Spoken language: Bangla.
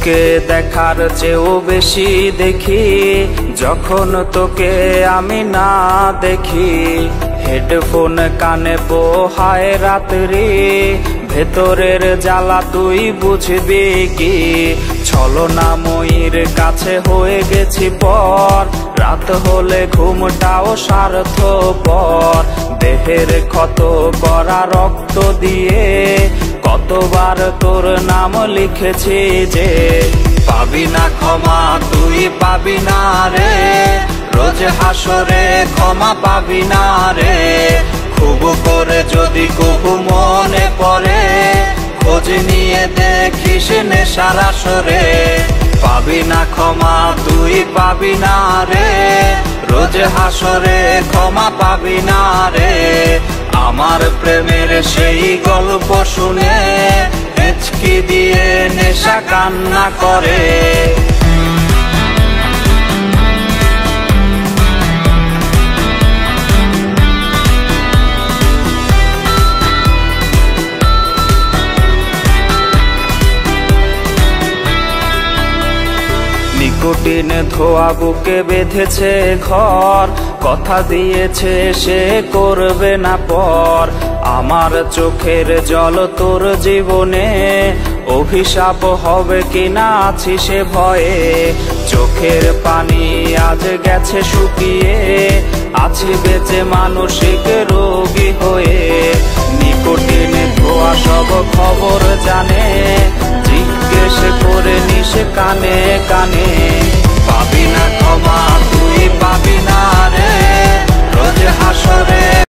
চোখে দেখার চেয়েও বেশি দেখি যখন তোকে আমি না দেখি। হেডফোন কানে পোহায় রাত্রি, ভেতরের জ্বালা তুই বুঝবি কি। ছলনাময়ীর কাছে হয়ে গেছি পর, রাত হলে ঘুমটাও স্বার্থপর। দেহের ক্ষত করা রক্ত দিয়ে কতবার তোর নাম লিখেছি যে, পাবি না ক্ষমা তুই পাবি না রে, রোজ হাসরে ক্ষমা পাবি না রে। খুব করে যদি কবু মনে পড়ে, খোঁজ নিয়ে দেখিস নেশার আসরে। পাবি না ক্ষমা তুই পাবি না রে, রোজ হাসরে ক্ষমা পাবি না রে। আমার প্রেমের সেই গল্প শুনে হেঁচকি দিয়ে নেশা কান্না করে। নিকোটিন ধোয়া বুকে বেঁধেছে ঘর, কথা দিয়েছে সে করবে না পর। আমার চোখের জল তোর জীবনে অভিশাপ হবে কিনা আছি সে ভয়ে। চোখের পানি আজ গেছে শুকিয়ে, আছি বেঁচে মানসিক রোগী হয়ে।